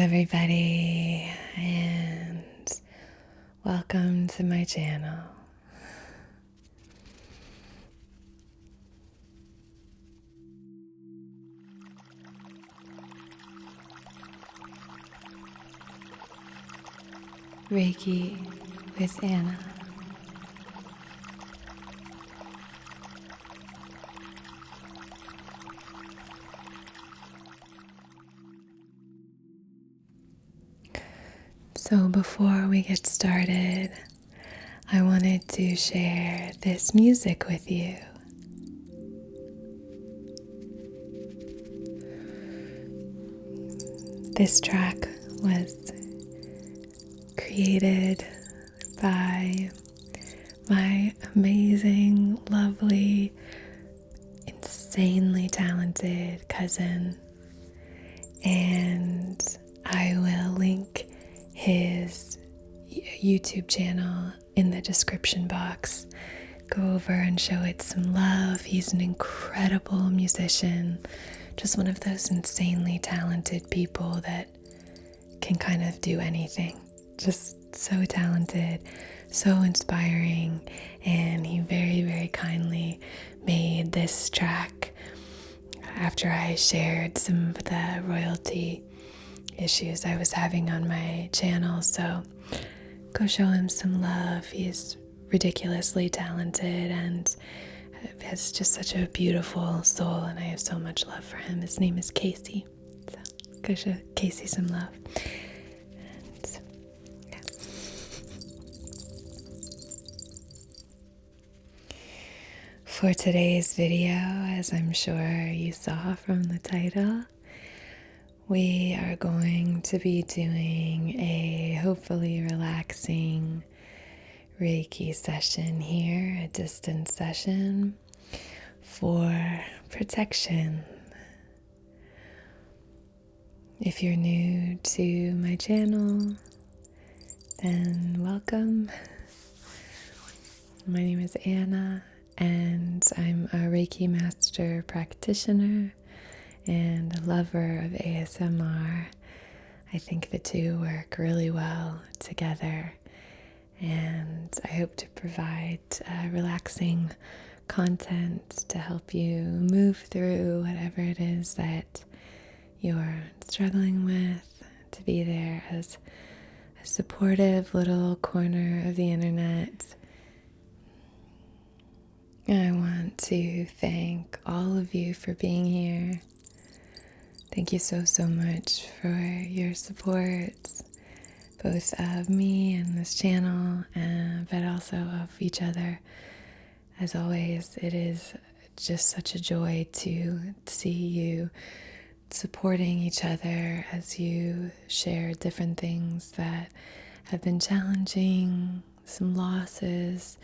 everybody, and welcome to my channel. Reiki with Anna. So before we get started, I wanted to share this music with you. This track was created by my amazing, lovely, insanely talented cousin, and I will link his YouTube channel in the description box. Go over and show it some love. He's an incredible musician, just one of those insanely talented people that can kind of do anything. Just so talented, so inspiring, and he very, very kindly made this track after I shared some of the royalty issues I was having on my channel. So go show him some love. He's ridiculously talented and has just such a beautiful soul, and I have so much love for him. His name is Casey. So go show Casey some love. And, yeah. For today's video, as I'm sure you saw from the title, we are going to be doing a hopefully relaxing Reiki session here, a distance session for protection. If you're new to my channel, then welcome. My name is Anna, and I'm a Reiki Master practitioner and a lover of ASMR. I think the two work really well together, and I hope to provide relaxing content to help you move through whatever it is that you're struggling with, to be there as a supportive little corner of the internet. I want to thank all of you for being here. Thank you so much for your support, both of me and this channel, but also of each other. As always, it is just such a joy to see you supporting each other as you share different things that have been challenging, some losses.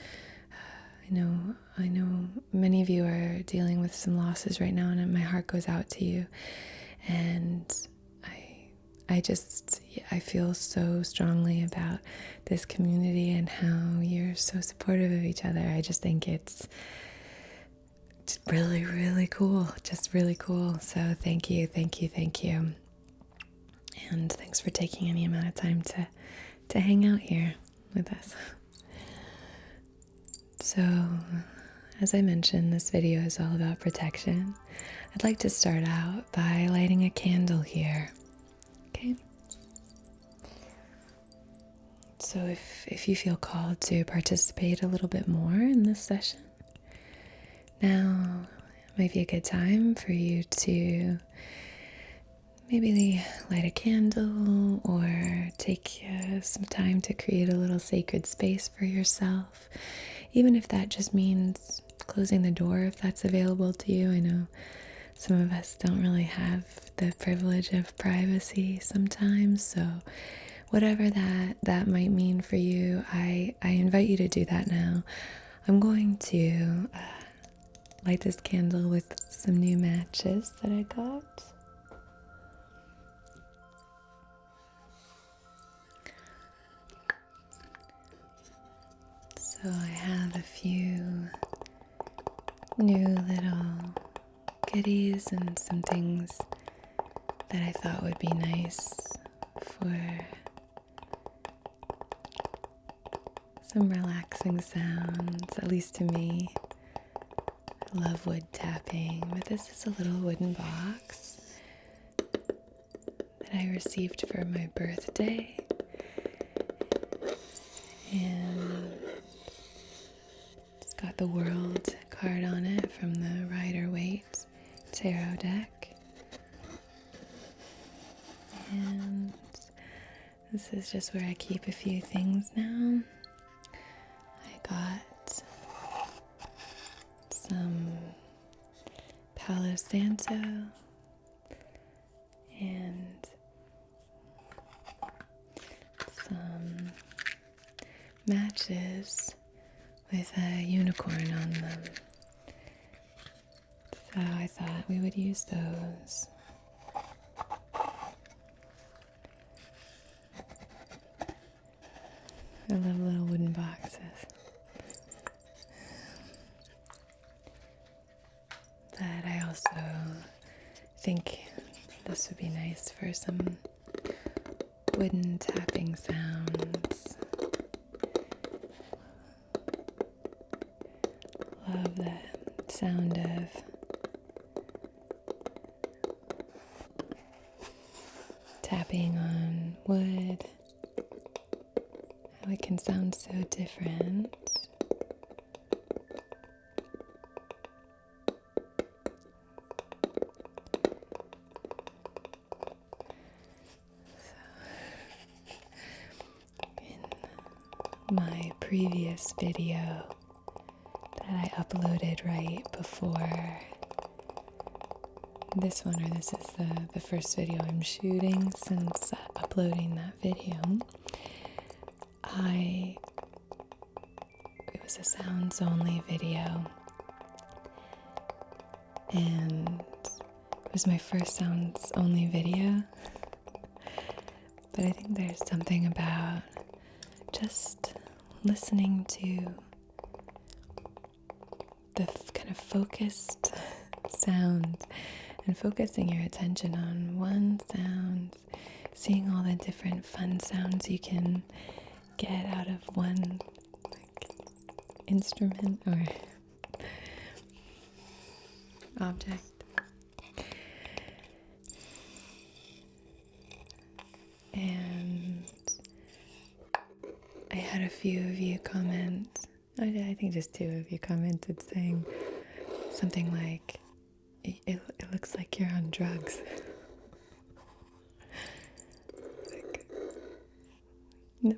I know many of you are dealing with some losses right now, and my heart goes out to you. And I feel so strongly about this community and how you're so supportive of each other. I just think it's really, really cool. Just really cool. So thank you. And thanks for taking any amount of time to hang out here with us. So, as I mentioned, this video is all about protection. I'd like to start out by lighting a candle here. Okay? So if you feel called to participate a little bit more in this session, now might be a good time for you to maybe light a candle or take some time to create a little sacred space for yourself, even if that just means closing the door if that's available to you. I know some of us don't really have the privilege of privacy sometimes, so whatever that might mean for you, I invite you to do that now. I'm going to light this candle with some new matches that I got. So I have a few new little goodies and some things that I thought would be nice for some relaxing sounds, at least to me. I love wood tapping, but this is a little wooden box that I received for my birthday. And it's got the World card on it from the Rider-Waite Tarot deck. And this is just where I keep a few things now. I got some Palo Santo and some matches with a unicorn on them. So I thought we would use those. I love little wooden boxes. But I also think this would be nice for some wooden tapping sounds. Love the sound of tapping on wood. How it can sound so different. In my previous video that I uploaded right before this one, or this is the first video I'm shooting since uploading that video, it was a sounds only video, and it was my first sounds only video, but I think there's something about just listening to the kind of focused sound and focusing your attention on one sound, seeing all the different fun sounds you can get out of one instrument or object. And I had a few of you comment, I think just 2 of you commented saying something like, it looks like you're on drugs. Like, no.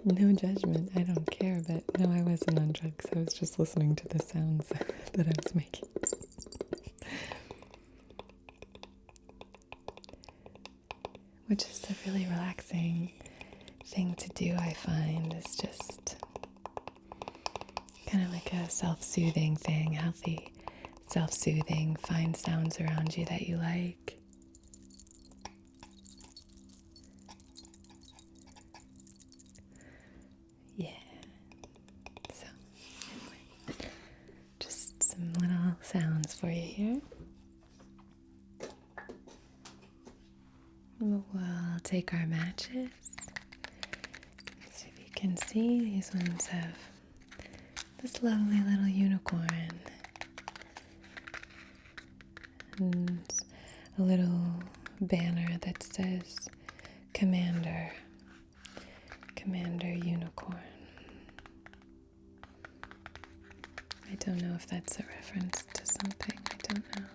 No judgment, I don't care, but no, I wasn't on drugs. I was just listening to the sounds that I was making. Which is a really relaxing thing to do, I find. It's just kind of like a self-soothing thing, healthy self-soothing. Find sounds around you that you like. Yeah. So, anyway, just some little sounds for you here. We'll take our matches. So if you can see, these ones have this lovely little unicorn and a little banner that says Commander Unicorn. I don't know if that's a reference to something, I don't know.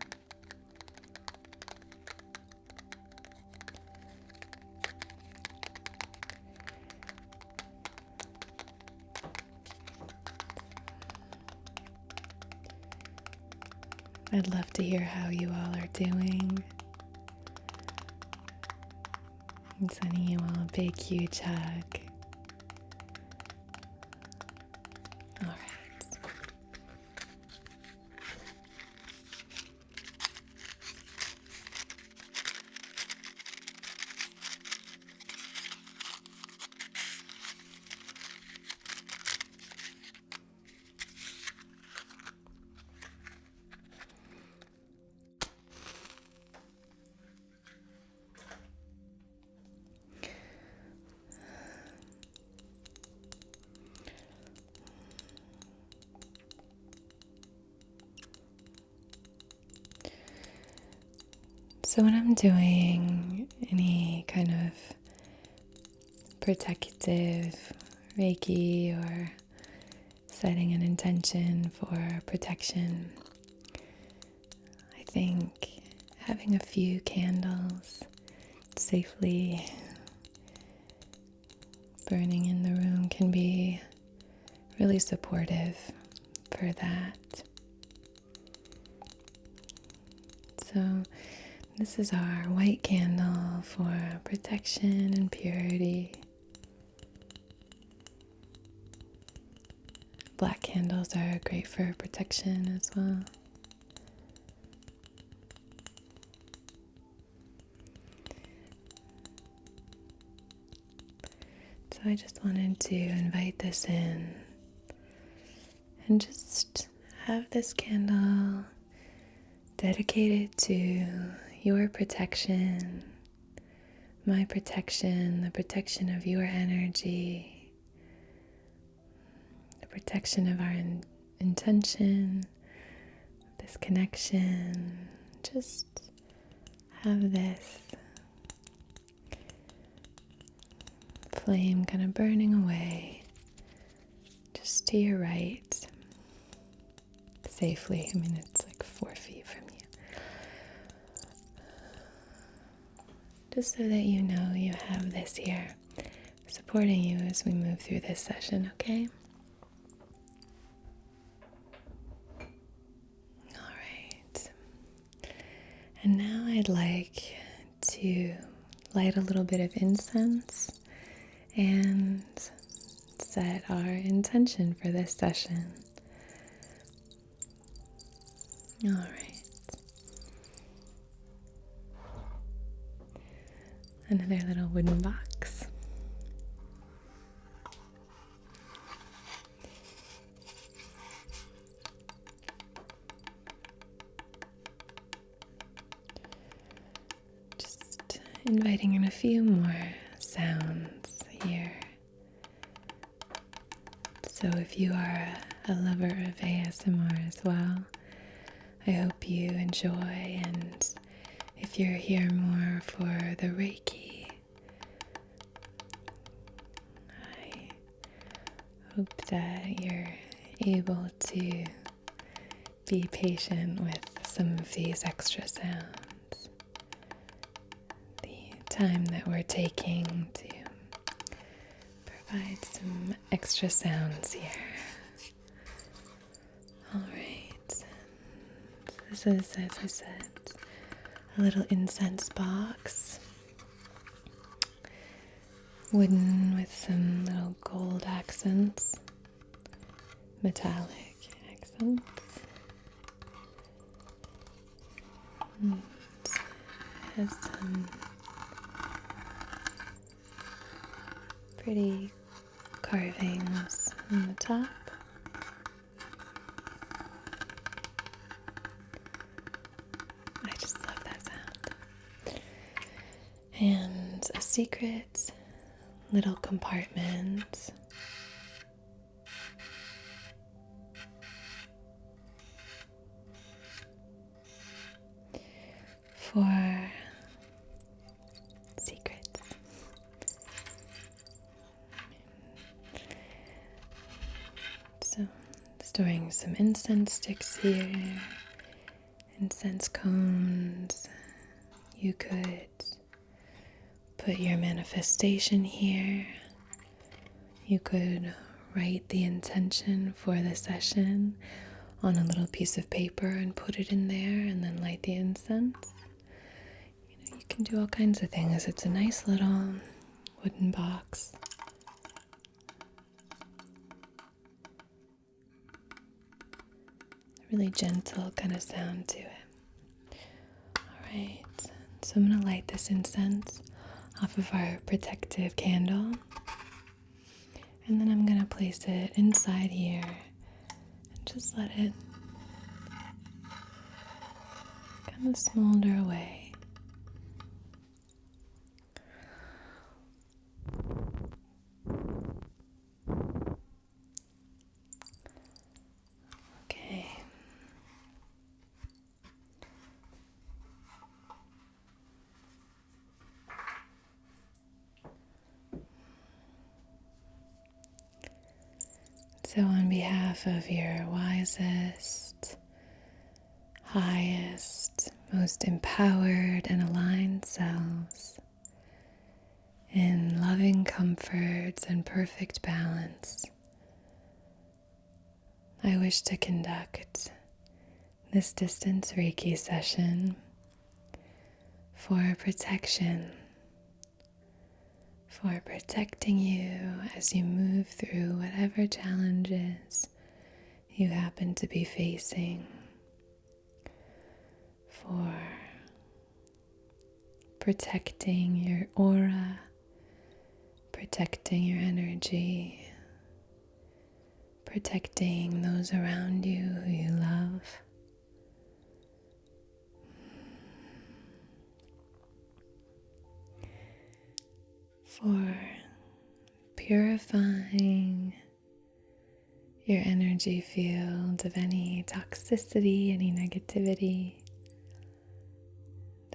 I'd love to hear how you all are doing. I'm sending you all a big, huge hug. All right. So when I'm doing any kind of protective Reiki or setting an intention for protection, I think having a few candles safely burning in the room can be really supportive for that. So this is our white candle for protection and purity. Black candles are great for protection as well. So I just wanted to invite this in and just have this candle dedicated to your protection, my protection, the protection of your energy, the protection of our intention, this connection. Just have this flame kind of burning away just to your right, safely. I mean, it's like 4 feet from you. Just so that you know you have this here supporting you as we move through this session, okay? All right. And now I'd like to light a little bit of incense and set our intention for this session. All right. Another little wooden box. Just inviting in a few more sounds here. So if you are a lover of ASMR as well, I hope you enjoy, and if you're here more for the Reiki, I hope that you're able to be patient with some of these extra sounds, the time that we're taking to provide some extra sounds here. All right, so this is, as I said, a little incense box, wooden with some little gold accents, metallic accents. And it has some pretty carvings on the top. I just love that sound. And a secret little compartment for secrets. So, storing some incense sticks here, incense cones. You could put your manifestation here. You could write the intention for the session on a little piece of paper and put it in there and then light the incense. You can do all kinds of things. It's a nice little wooden box. Really gentle kind of sound to it. Alright, so I'm going to light this incense off of our protective candle. And then I'm going to place it inside here and just let it kind of smolder away. Okay. So, on behalf of your wisest, highest, most empowered and aligned selves, in loving comforts and perfect balance, I wish to conduct this distance Reiki session for protection, for protecting you as you move through whatever challenges you happen to be facing, for protecting your aura, protecting your energy, protecting those around you who you love. For purifying your energy field of any toxicity, any negativity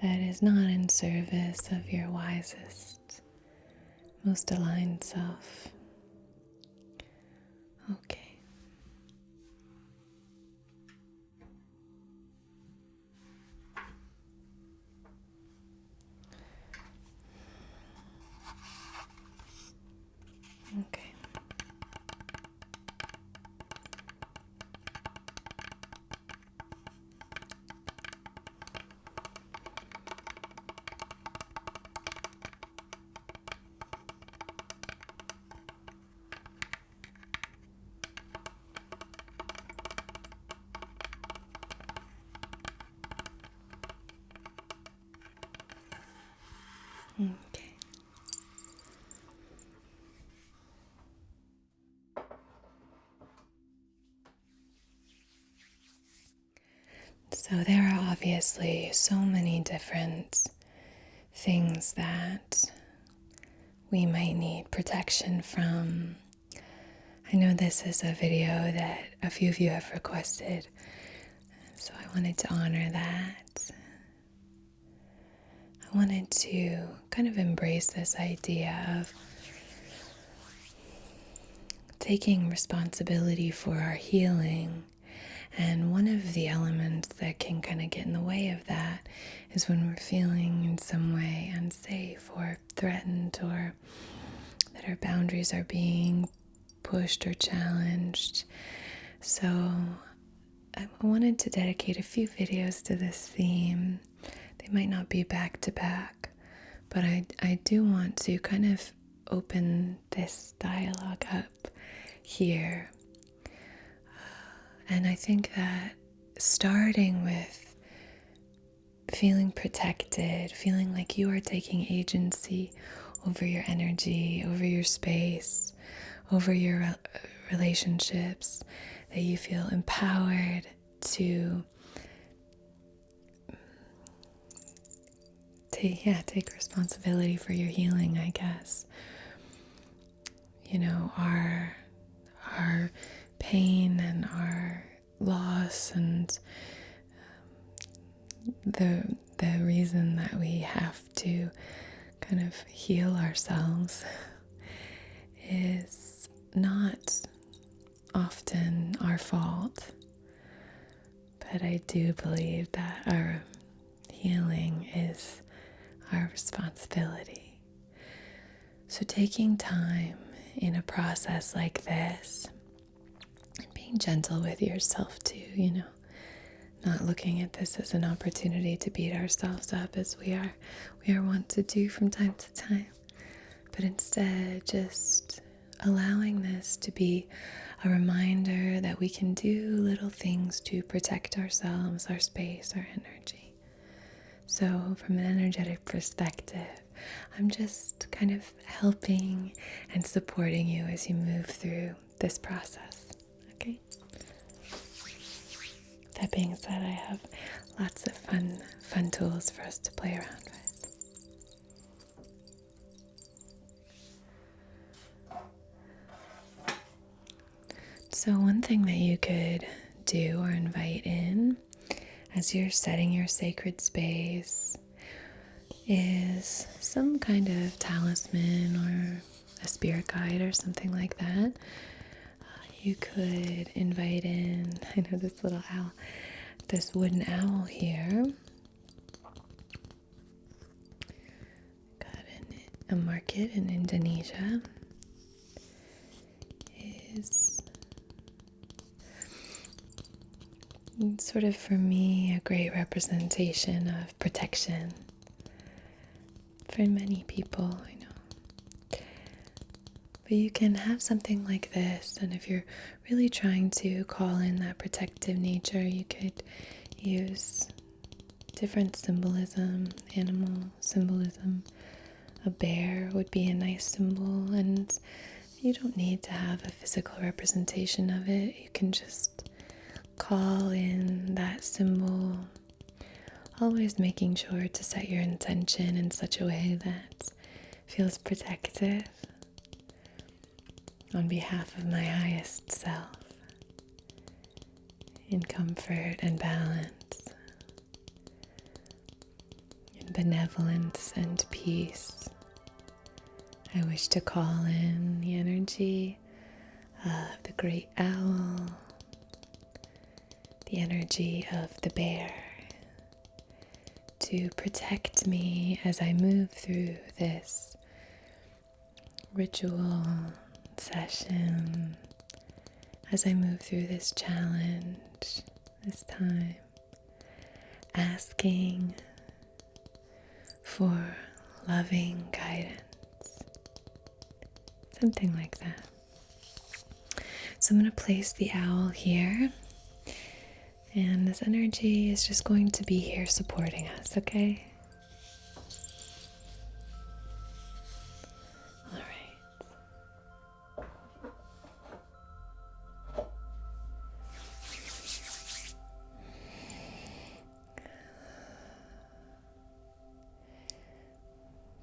that is not in service of your wisest, most aligned self. Okay. Okay. Okay. So there are obviously so many different things that we might need protection from. I know this is a video that a few of you have requested, so I wanted to honor that. I wanted to kind of embrace this idea of taking responsibility for our healing. And one of the elements that can kind of get in the way of that is when we're feeling in some way unsafe or threatened, or that our boundaries are being pushed or challenged. So I wanted to dedicate a few videos to this theme. They might not be back to back, but I do want to kind of open this dialogue up here. And I think that starting with feeling protected, feeling like you are taking agency over your energy, over your space, over your relationships, that you feel empowered to take responsibility for your healing, I guess. You know, our pain and our loss and the reason that we have to kind of heal ourselves is not often our fault, but I do believe that our healing is our responsibility. So taking time in a process like this, and being gentle with yourself too, not looking at this as an opportunity to beat ourselves up as we are wont to do from time to time, but instead just allowing this to be a reminder that we can do little things to protect ourselves, our space, our energy. So from an energetic perspective, I'm just kind of helping and supporting you as you move through this process, okay? That being said, I have lots of fun tools for us to play around with. So one thing that you could do or invite in as you're setting your sacred space is some kind of talisman or a spirit guide or something like that. you could invite in, I know this little owl, this wooden owl here. Got a market in Indonesia. Is sort of, for me, a great representation of protection. For many people, I know. But you can have something like this, and if you're really trying to call in that protective nature, you could use different symbolism, animal symbolism. A bear would be a nice symbol, and you don't need to have a physical representation of it. You can just call in that symbol, always making sure to set your intention in such a way that feels protective on behalf of my highest self, in comfort and balance, in benevolence and peace. I wish to call in the energy of the great owl, the energy of the bear, to protect me as I move through this ritual session, as I move through this challenge, this time, asking for loving guidance. Something like that. So I'm going to place the owl here, and this energy is just going to be here supporting us, okay? All right.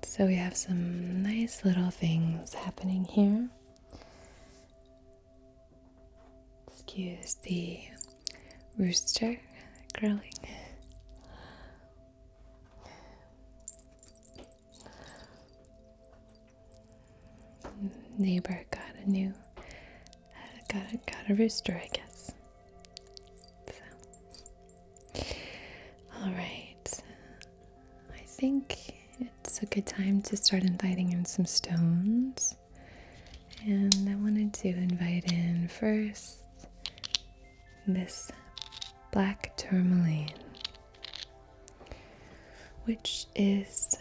So we have some nice little things happening here. Excuse the rooster crowing. Neighbor got a rooster, I guess. So, all right. I think it's a good time to start inviting in some stones. And I wanted to invite in first this black tourmaline, which is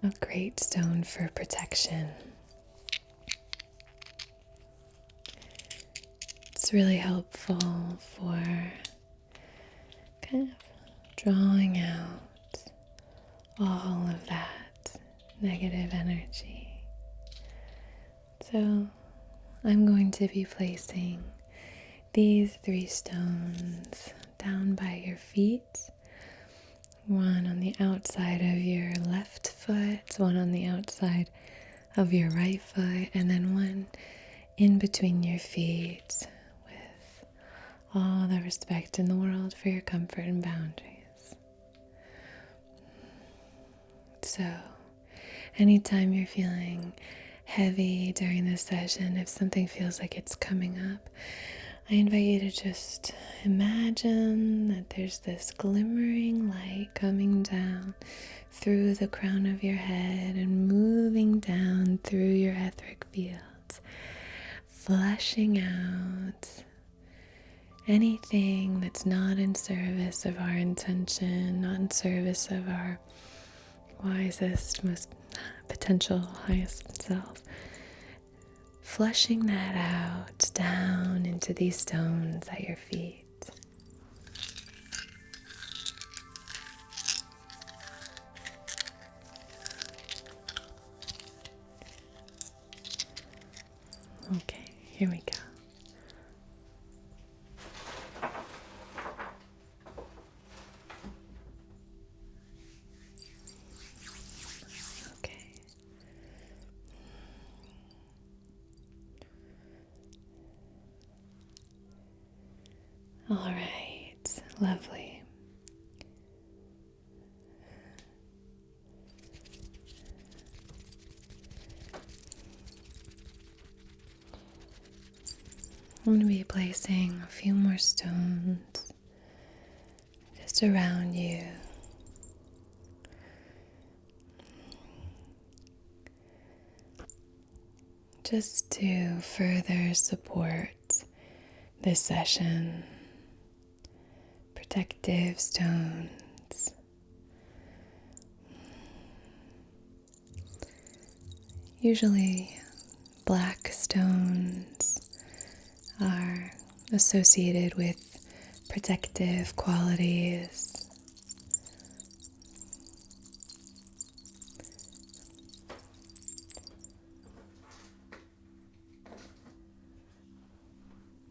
a great stone for protection. It's really helpful for kind of drawing out all of that negative energy. So I'm going to be placing these 3 stones down by your feet. One on the outside of your left foot, one on the outside of your right foot, and then one in between your feet, with all the respect in the world for your comfort and boundaries. So, anytime you're feeling heavy during this session, if something feels like it's coming up, I invite you to just imagine that there's this glimmering light coming down through the crown of your head and moving down through your etheric fields, flushing out anything that's not in service of our intention, not in service of our wisest, most potential highest self. Flushing that out down into these stones at your feet. Okay, here we go. All right, lovely. I'm going to be placing a few more stones just around you. Just to further support this session. Protective stones. Usually black stones are associated with protective qualities.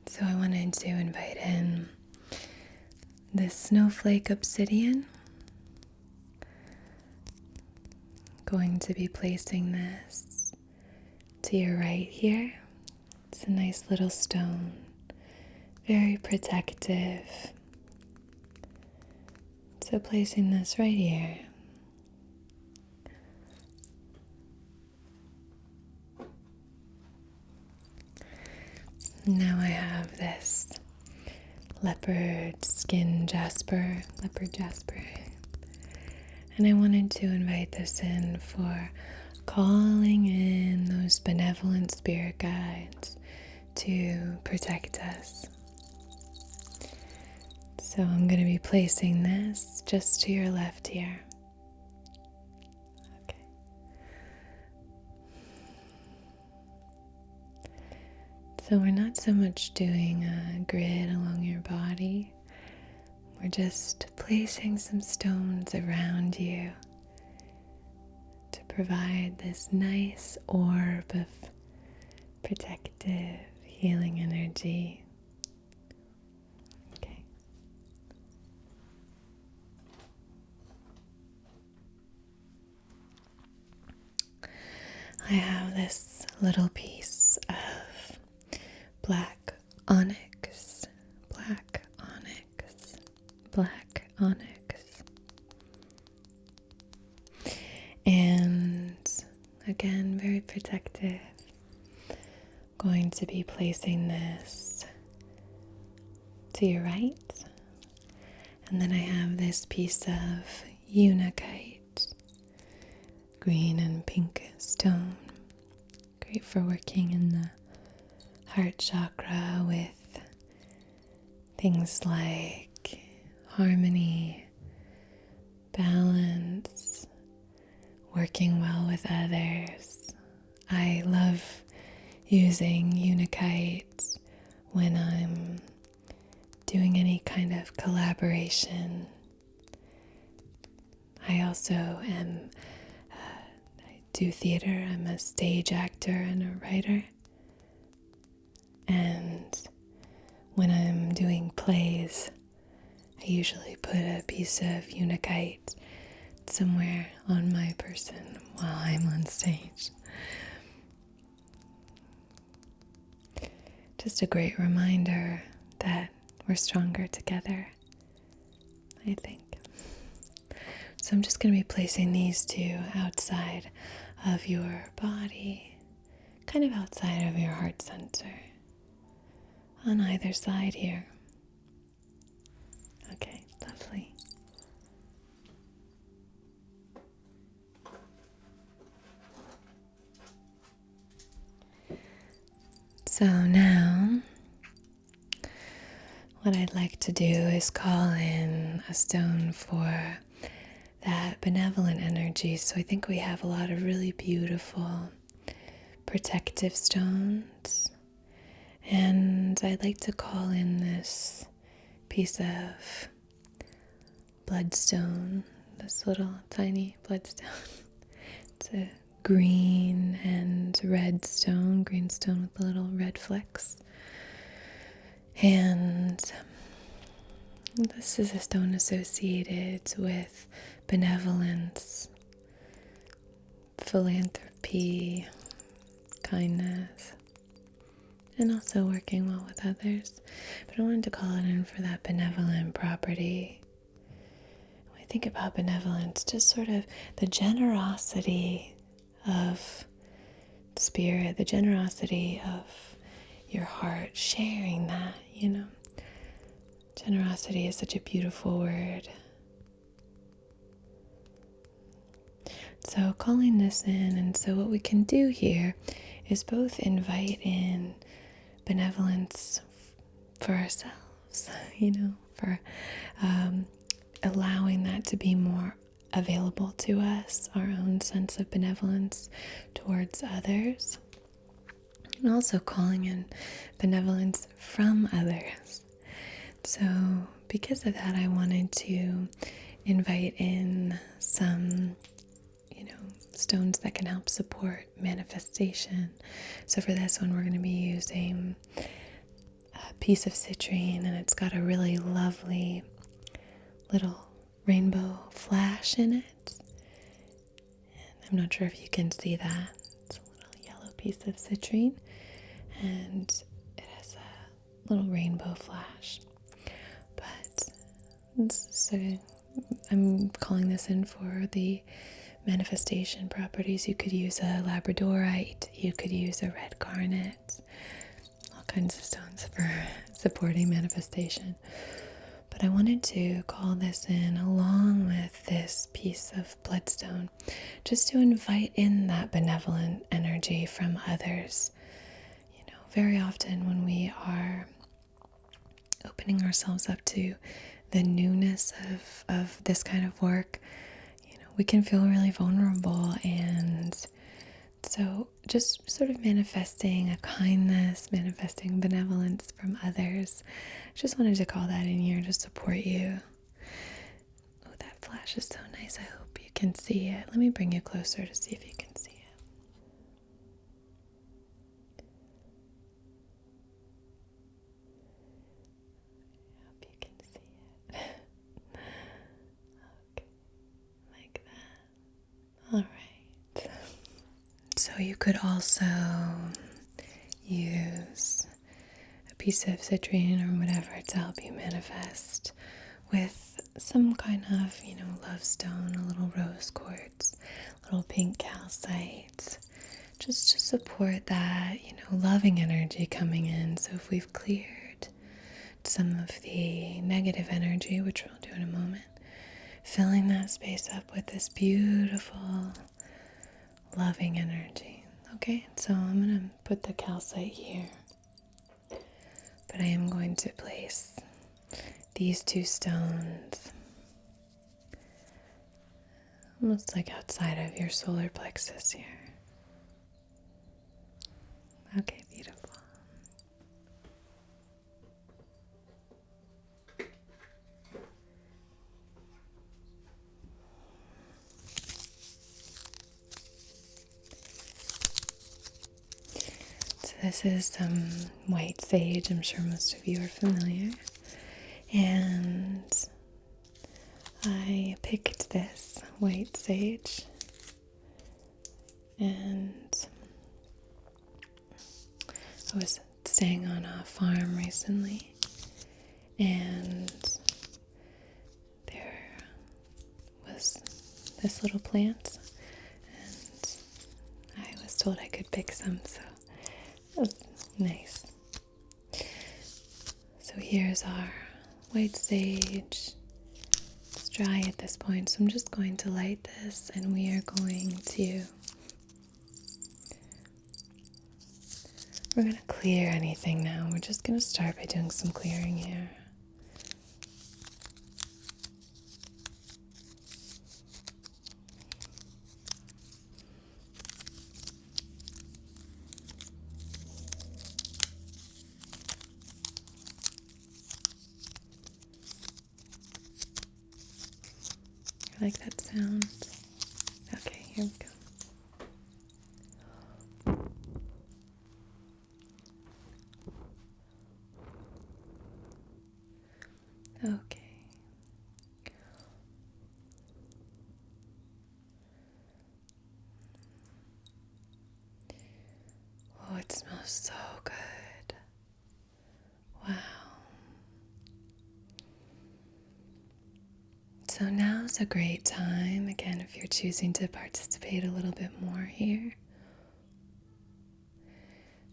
So I wanted to invite in this snowflake obsidian. Going to be placing this to your right here. It's a nice little stone, very protective. So placing this right here. Now I have this leopard jasper, and I wanted to invite this in for calling in those benevolent spirit guides to protect us. So I'm going to be placing this just to your left here. Okay. So we're not so much doing a grid along your body. We're just placing some stones around you to provide this nice orb of protective, healing energy. Okay. I have this little piece of black onyx. And again, very protective. Going to be placing this to your right. And then I have this piece of unakite, green and pink stone. Great for working in the heart chakra with things like harmony, balance, working well with others. I love using unakite when I'm doing any kind of collaboration. I also I do theater. I'm a stage actor and a writer. And when I'm doing plays, I usually put a piece of unakite somewhere on my person while I'm on stage. Just a great reminder that we're stronger together, I think. So I'm just going to be placing these two outside of your body, kind of outside of your heart center, on either side here. Okay, lovely. So now, what I'd like to do is call in a stone for that benevolent energy. So I think we have a lot of really beautiful protective stones. And I'd like to call in this piece of bloodstone, this little tiny bloodstone. It's a green and red stone, green stone with little red flecks. And this is a stone associated with benevolence, philanthropy, kindness, and also working well with others. But I wanted to call it in for that benevolent property. When I think about benevolence, just sort of the generosity of spirit, the generosity of your heart, sharing that, Generosity is such a beautiful word. So calling this in, and so what we can do here is both invite in benevolence for ourselves, for allowing that to be more available to us, our own sense of benevolence towards others, and also calling in benevolence from others. So because of that, I wanted to invite in some stones that can help support manifestation. So for this one, we're going to be using a piece of citrine, and it's got a really lovely little rainbow flash in it. And I'm not sure if you can see that. It's a little yellow piece of citrine, and it has a little rainbow flash. But I'm calling this in for the manifestation properties. You could use a labradorite, you could use a red garnet, all kinds of stones for supporting manifestation. But I wanted to call this in along with this piece of bloodstone, just to invite in that benevolent energy from others. Very often when we are opening ourselves up to the newness of this kind of work, we can feel really vulnerable, and so just sort of manifesting a kindness, manifesting benevolence from others. Just wanted to call that in here to support you. Oh, that flash is so nice. I hope you can see it. Let me bring you closer to see if you can see it. I hope you can see it. Okay, like that. All right. So you could also use a piece of citrine or whatever to help you manifest with some kind of, love stone, a little rose quartz, a little pink calcite, just to support that, loving energy coming in. So if we've cleared some of the negative energy, which we'll do in a moment, filling that space up with this beautiful loving energy. Okay, so I'm going to put the calcite here, but I am going to place these two stones almost like outside of your solar plexus here. Okay, beautiful. This is some white sage. I'm sure most of you are familiar. And I picked this white sage, and I was staying on a farm recently, and there was this little plant, and I was told I could pick some, so that was nice. So here's our white sage. It's dry at this point, so I'm just going to light this, and we're going to clear anything now. We're just going to start by doing some clearing here. I like that sound. Okay, here we go. Okay. Oh, it smells so good. Wow. So now's a great time, again, if you're choosing to participate a little bit more here,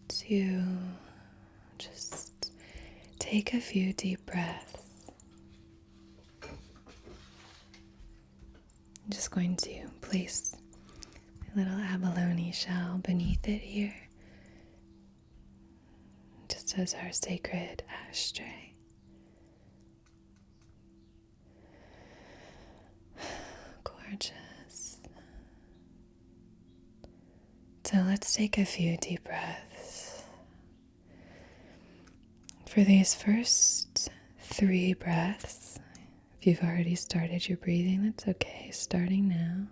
to Just take a few deep breaths. I'm just going to place a little abalone shell beneath it here, just as our sacred ashtray. Gorgeous. So let's take a few deep breaths. For these first 3 breaths, if you've already started your breathing, that's okay. Starting now.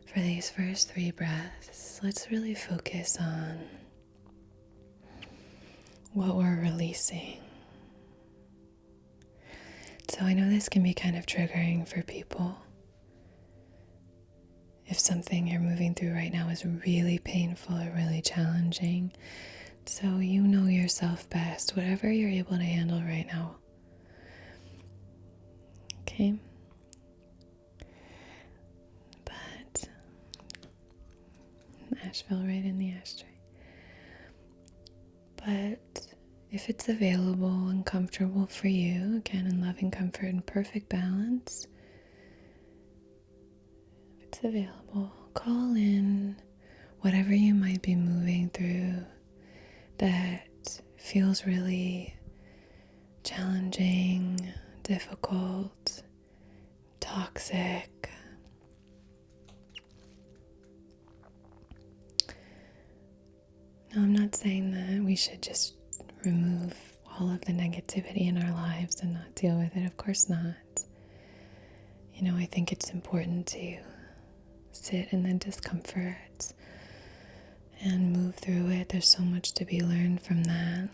For these first 3 breaths, let's really focus on what we're releasing. So I know this can be kind of triggering for people. If something you're moving through right now is really painful or really challenging, so you know yourself best, whatever you're able to handle right now. Okay? But ash fell right in the ashtray. But if it's available and comfortable for you, again in loving comfort and perfect balance, if it's available, call in whatever you might be moving through that feels really challenging, difficult, toxic. No, I'm not saying that we should just remove all of the negativity in our lives and not deal with it. Of course not. You know, I think it's important to sit in the discomfort and move through it. There's so much to be learned from that.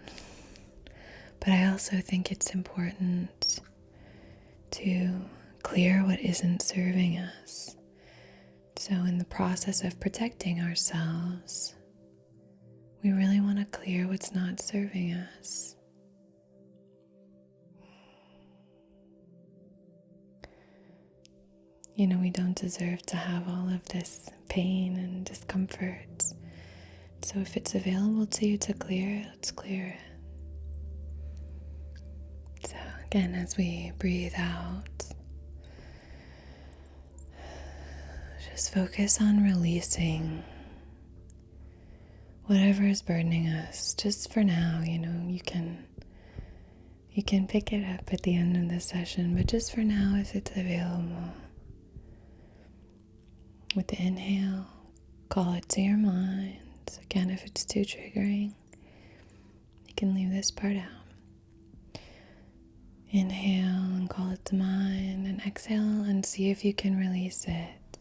But I also think it's important to clear what isn't serving us. So in the process of protecting ourselves, we really want to clear what's not serving us. You know, we don't deserve to have all of this pain and discomfort. So if it's available to you to clear it, let's clear it. So again, as we breathe out, just focus on releasing whatever is burdening us. Just for now, you know, you can pick it up at the end of the session, but just for now, if it's available, with the inhale, call it to your mind. Again, if it's too triggering, you can leave this part out. Inhale and call it to mind, and exhale and see if you can release it.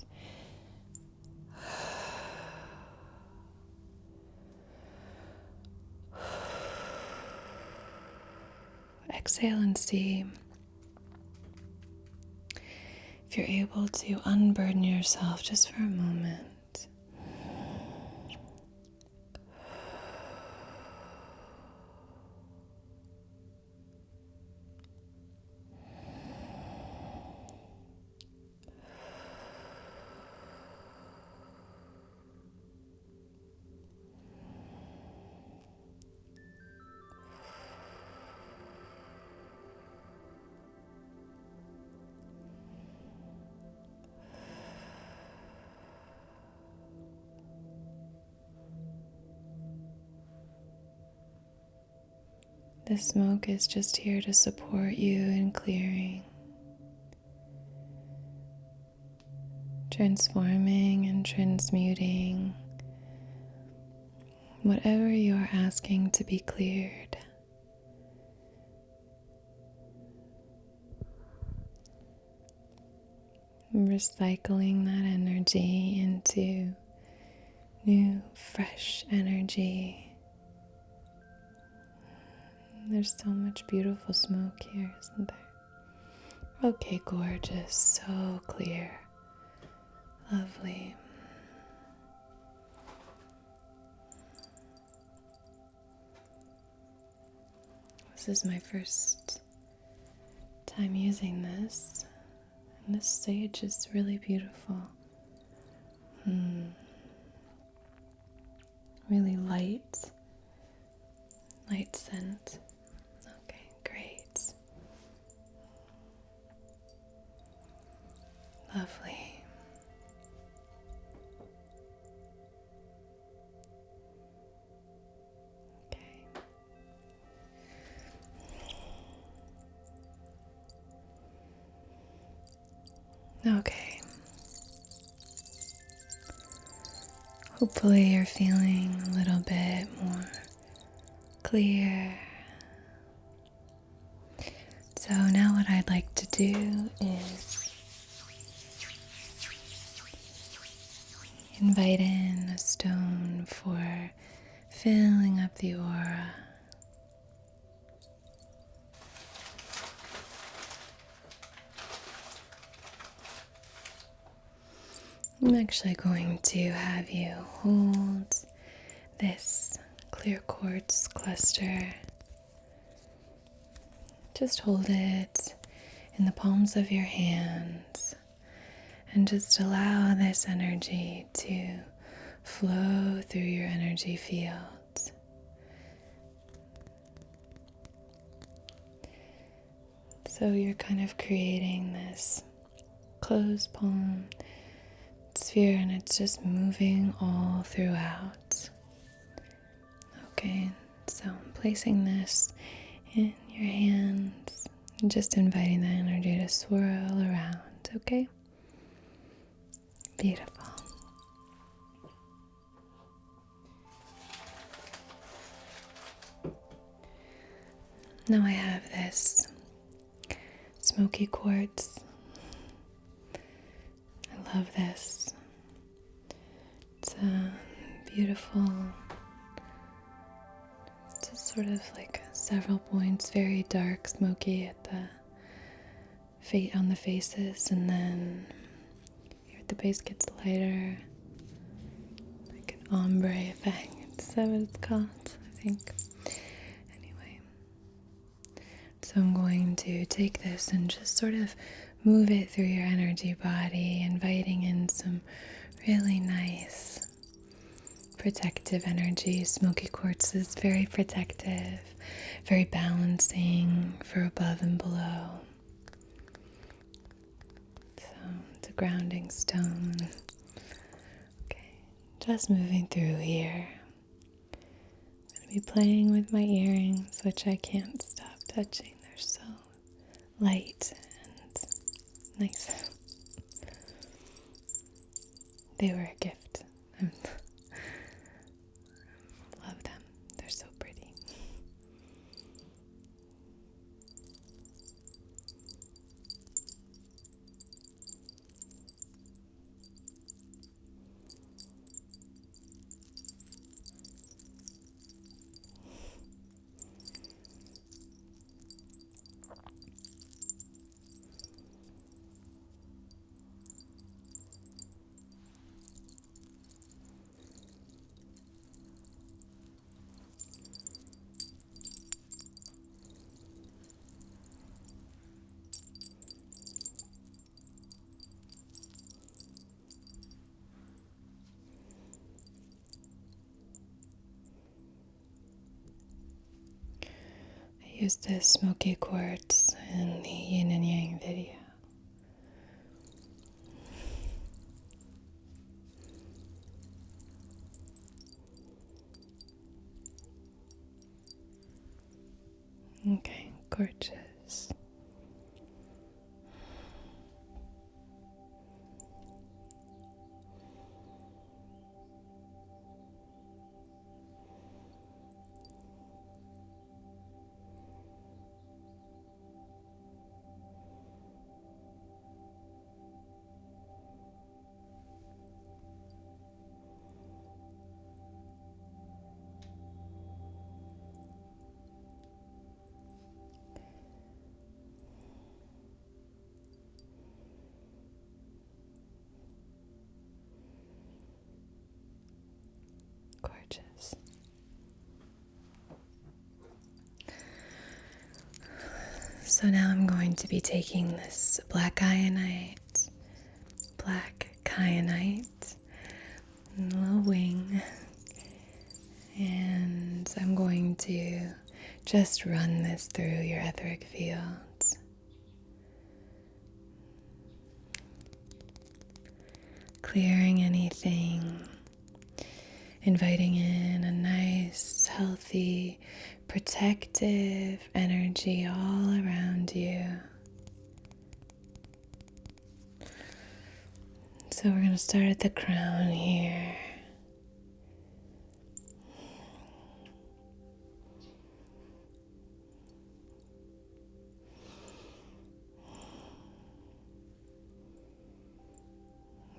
Exhale and see if you're able to unburden yourself just for a moment. The smoke is just here to support you in clearing, transforming and transmuting whatever you are asking to be cleared. Recycling that energy into new, fresh energy. There's so much beautiful smoke here, isn't there? Okay, gorgeous. So clear. Lovely. This is my first time using this, and this sage is really beautiful. Really light, light scent. Okay, great. Lovely. Okay. Okay. Hopefully you're feeling a little bit more clear. So now what I'd like to do is invite in a stone for filling up the aura. I'm actually going to have you hold this clear quartz cluster. Just hold it in the palms of your hands and just allow this energy to flow through your energy field. So you're kind of creating this closed palm sphere and it's just moving all throughout. Okay, so I'm placing this in your hands and just inviting that energy to swirl around, okay? Beautiful. Now I have this smoky quartz. I love this. It's a beautiful, just sort of like several points, very dark, smoky at the on the faces, and then here at the base gets lighter, like an ombre effect. Is that what it's called? I think. Anyway, so I'm going to take this and just sort of move it through your energy body, inviting in some really nice protective energy. Smoky quartz is very protective, very balancing for above and below. So it's a grounding stone. Okay, just moving through here. I'm going to be playing with my earrings, which I can't stop touching. They're so light and nice. They were a gift. Love them. They're so pretty. I used this smoky quartz in the yin and yang video. Okay, gorgeous. Gorgeous. So now I'm going to be taking this black kyanite, and a little wing, And I'm going to just run this through your etheric fields, clearing anything, inviting in a nice, healthy, protective energy all around you. So we're going to start at the crown here.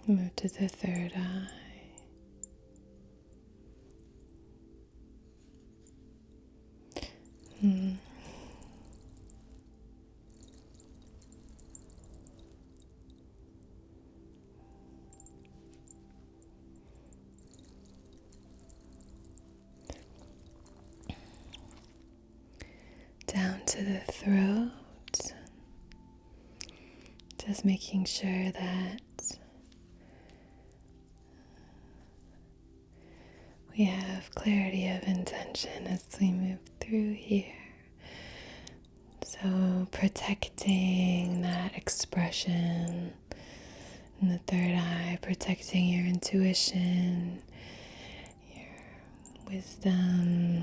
Move to the third eye. Down to the throat. Just making sure that we have clarity of intention as we move through here. So protecting that expression in the third eye, protecting your intuition, your wisdom,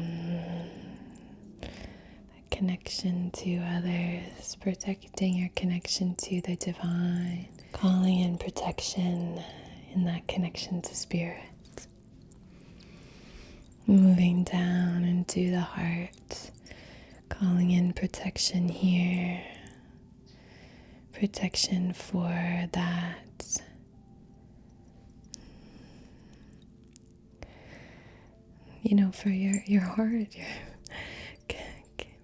that connection to others, protecting your connection to the divine, calling in protection in that connection to spirit. Moving down into the heart, calling in protection here, protection for that for your heart, your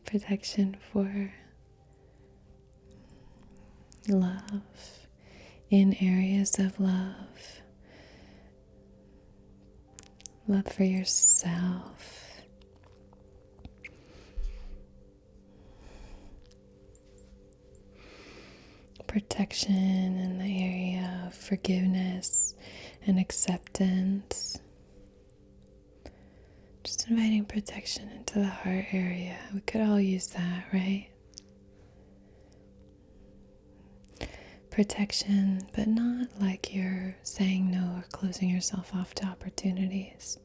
protection for love, in areas of love for yourself. Protection in the area of forgiveness and acceptance. Just inviting protection into the heart area. We could all use that, right? Protection, but not like you're saying no or closing yourself off to opportunities.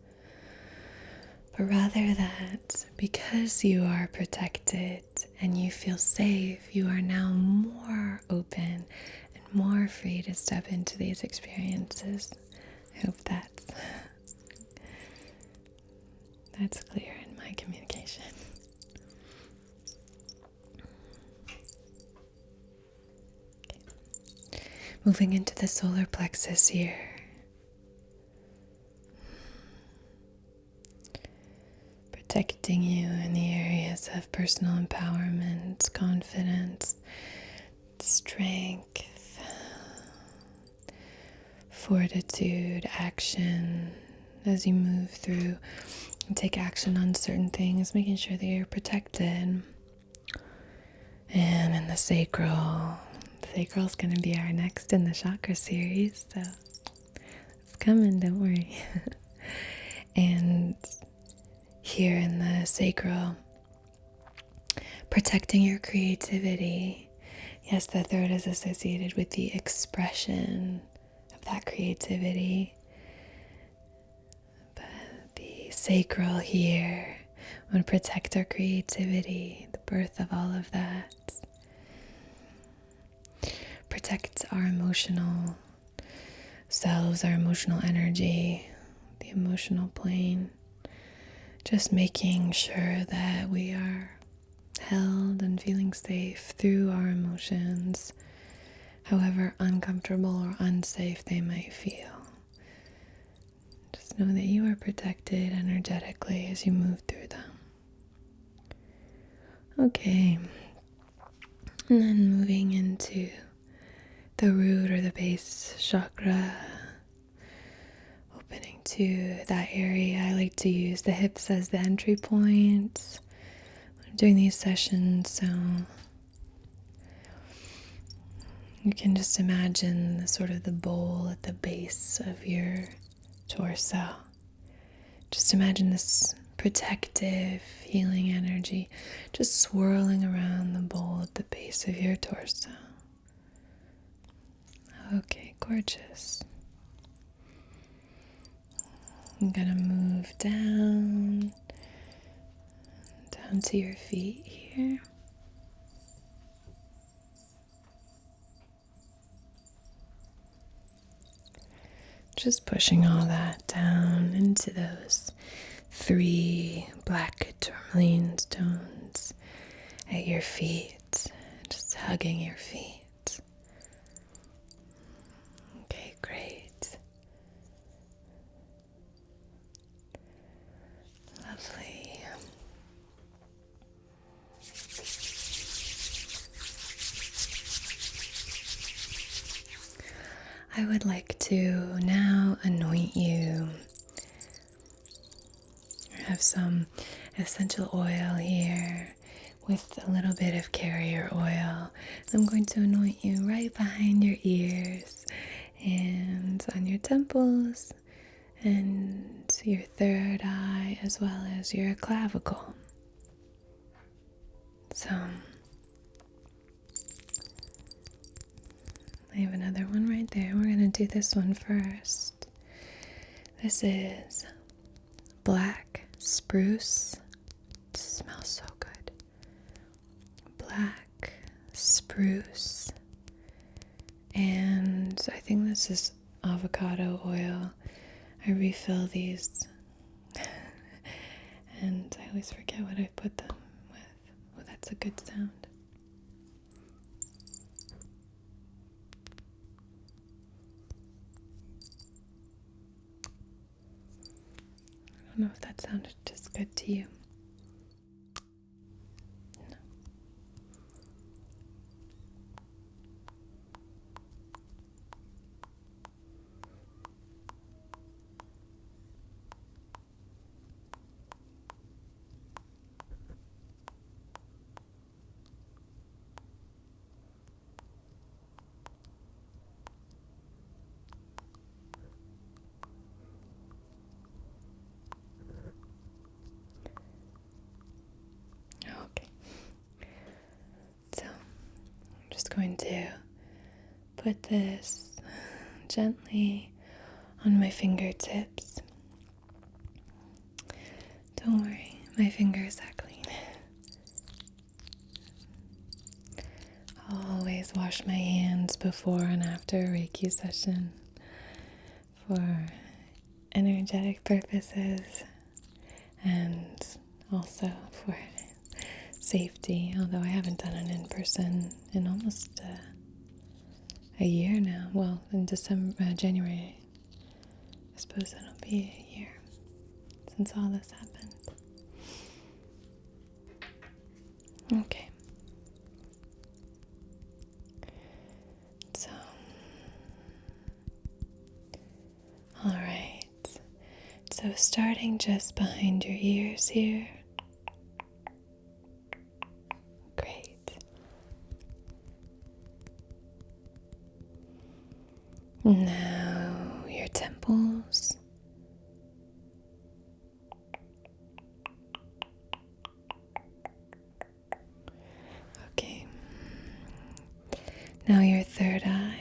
But rather that because you are protected and you feel safe, you are now more open and more free to step into these experiences. I hope that's clear in my communication. Okay. Moving into the solar plexus here. Protecting you in the areas of personal empowerment, confidence, strength, fortitude, action as you move through and take action on certain things, making sure that you're protected. And in the sacral is going to be our next in the chakra series, so it's coming, don't worry. And here in the sacral, protecting your creativity. Yes, the third is associated with the expression of that creativity. But the sacral here would protect our creativity, the birth of all of that. Protect our emotional selves, our emotional energy, the emotional plane. Just making sure that we are held and feeling safe through our emotions, however uncomfortable or unsafe they might feel. Just know that you are protected energetically as you move through them. Okay, and then moving into the root or the base chakra, opening to that area. I like to use the hips as the entry point when I'm doing these sessions, so you can just imagine the sort of the bowl at the base of your torso. Just imagine this protective, healing energy just swirling around the bowl at the base of your torso. Okay, gorgeous. I'm gonna move down to your feet here. Just pushing all that down into those 3 black tourmaline stones at your feet, just hugging your feet. Okay, great. Lovely. I would like to now anoint you. I have some essential oil here with a little bit of carrier oil. I'm going to anoint you right behind your ears and on your temples and your third eye as well as your clavicle. So I have another one right there. We're going to do this one first. This is black spruce. It smells so good. Black spruce. And I think this is avocado oil. I refill these. And I always forget what I put them with. Oh, that's a good sound. I don't know if that sounded just good to you. No. Okay. So I'm just going to put this gently on my fingertips. Don't worry, my fingers are clean. I'll always wash my hands before and after a Reiki session for energetic purposes and also for safety, although I haven't done it in person in almost a year now. Well, in January, I suppose it'll be a year since all this happened. Okay. So, all right. So starting just behind your ears here. Great. Now your temples. Okay. Now your third eye.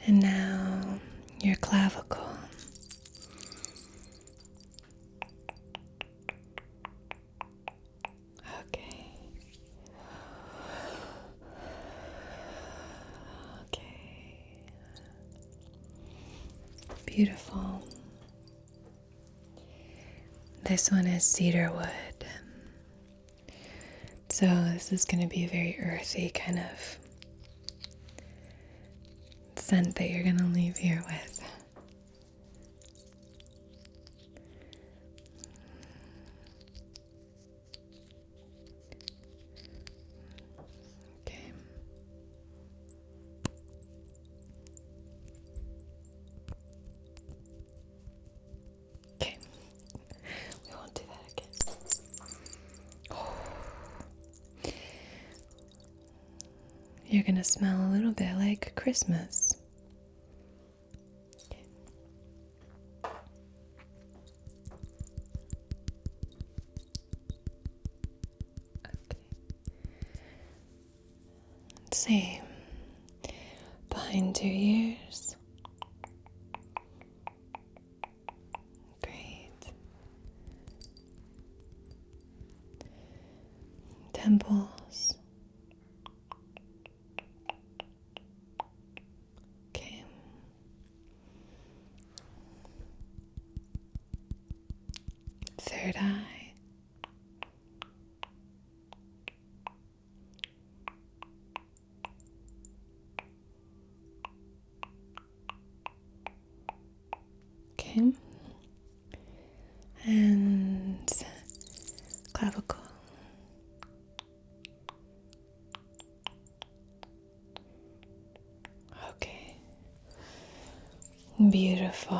And now your clavicle. Okay. Okay. Beautiful. This one is cedar wood. So this is going to be a very earthy kind of scent that you're going to leave here with. Okay. Okay. We won't do that again. going to smell a little bit like Christmas. Same. Behind your ears. Great. Temples. Okay. Third eye. Okay. And clavicle. Okay. Beautiful.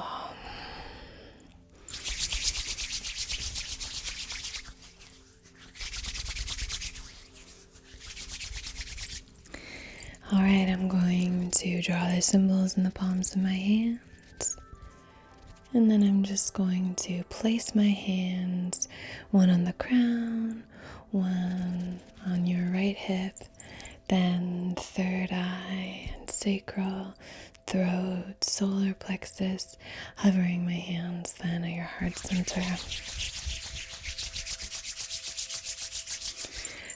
All right, I'm going to draw the symbols in the palms of my hands. And then I'm just going to place my hands, one on the crown, one on your right hip, then third eye and sacral, throat, solar plexus, hovering my hands then at your heart center.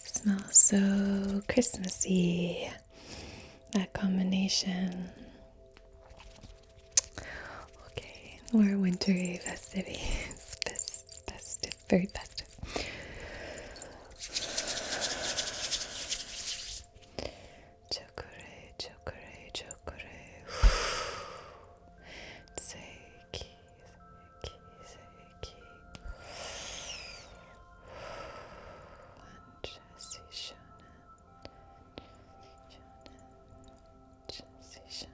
Smells so Christmassy, that combination. Or wintry festivities, festive, very festive. Chakra, chakra, chakra. Seiki, seiki, seiki. Anjasi shana, anjasi shana.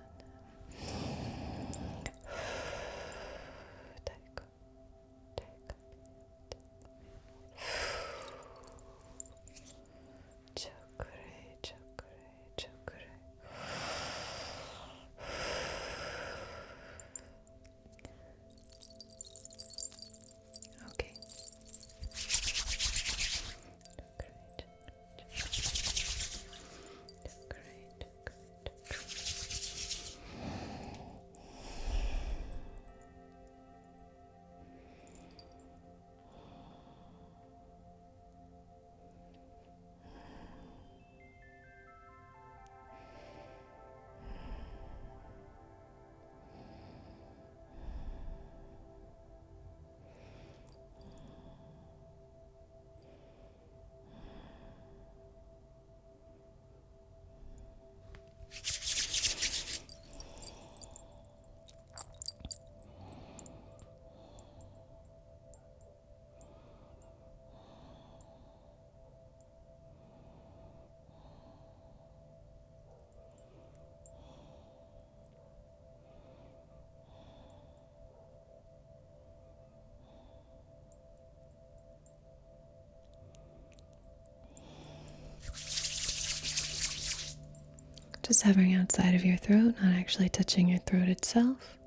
Just hovering outside of your throat, not actually touching your throat itself.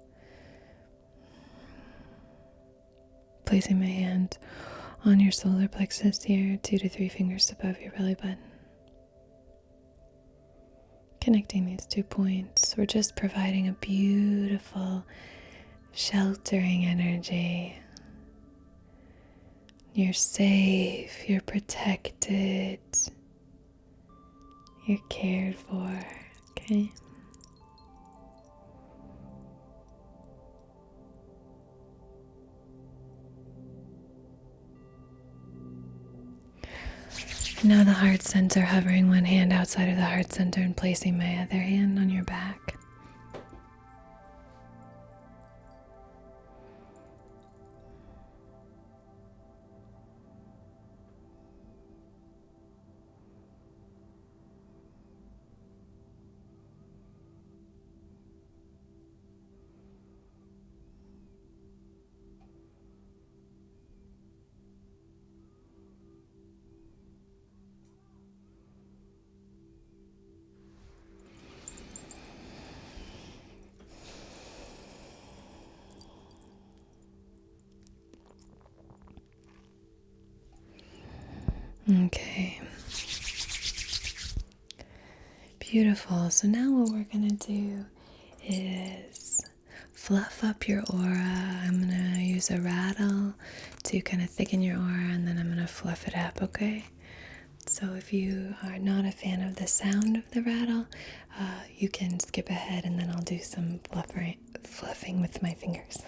Placing my hand on your solar plexus here, 2 to 3 fingers above your belly button. Connecting these 2 points, we're just providing a beautiful, sheltering energy. You're safe, you're protected, you're cared for, okay? Now the heart center, hovering one hand outside of the heart center and placing my other hand on your back. Okay. Beautiful. So now what we're going to do is fluff up your aura. I'm going to use a rattle to kind of thicken your aura, and then I'm going to fluff it up, okay? So if you are not a fan of the sound of the rattle, you can skip ahead, and then I'll do some fluffing with my fingers.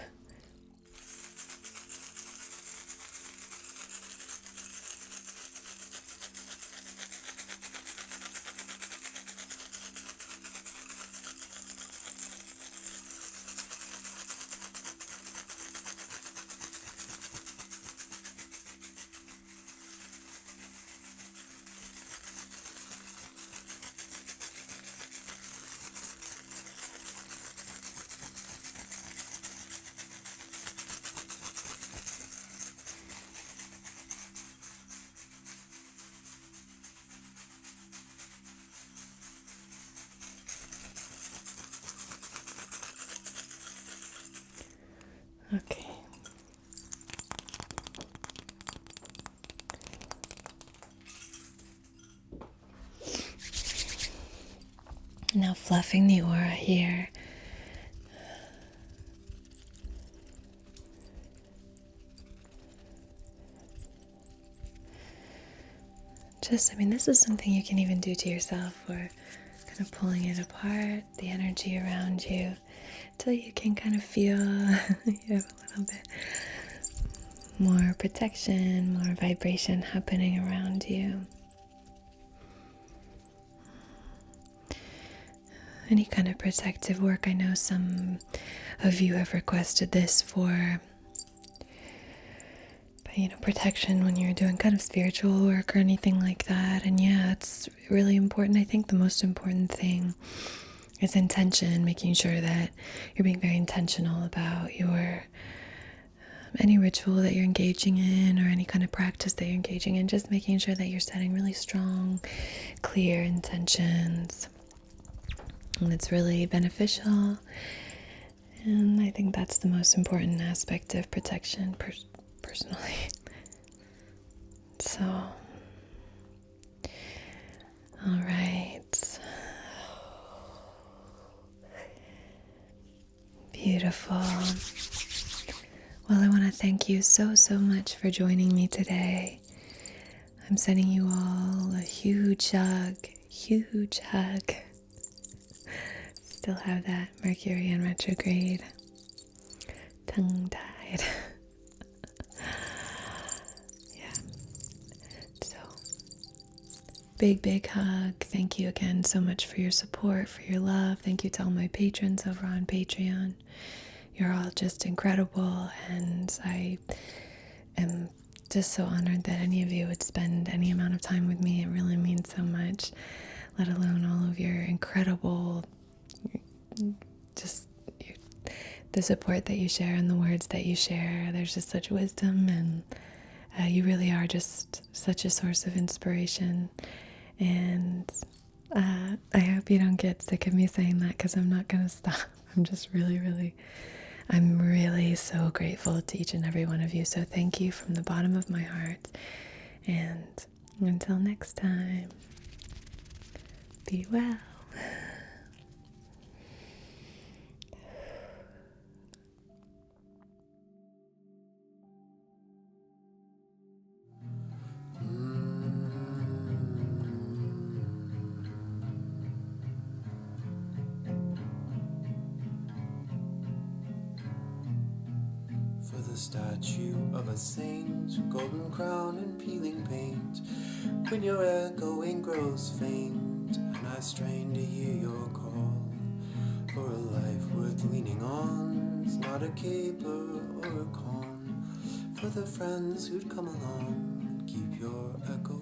Okay. Now fluffing the aura here. This is something you can even do to yourself, or kind of pulling it apart, the energy around you, till you can kind of feel you have a little bit more protection, more vibration happening around you. Any kind of protective work. I know some of you have requested this for protection when you're doing kind of spiritual work or anything like that. And yeah, it's really important. I think the most important thing is intention, making sure that you're being very intentional about your any ritual that you're engaging in, or any kind of practice that you're engaging in, just making sure that you're setting really strong, clear intentions. And it's really beneficial. And I think that's the most important aspect of protection, personally. So, all right. Beautiful. Well, I want to thank you so much for joining me today. I'm sending you all a huge hug. Still have that Mercury in retrograde. Tongue-tied. Yeah. So, big hug. Thank you again so much for your support, for your love. Thank you to all my patrons over on Patreon. You're all just incredible, and I am just so honored that any of you would spend any amount of time with me. It really means so much, let alone all of your incredible, the support that you share and the words that you share. There's just such wisdom, and you really are just such a source of inspiration. And I hope you don't get sick of me saying that, because I'm not going to stop. I'm just I'm really so grateful to each and every one of you. So thank you from the bottom of my heart. And until next time, be well. The statue of a saint, golden crown and peeling paint. When your echoing grows faint, and I strain to hear your call, for a life worth leaning on is not a caper or a con, for the friends who'd come along and keep your echo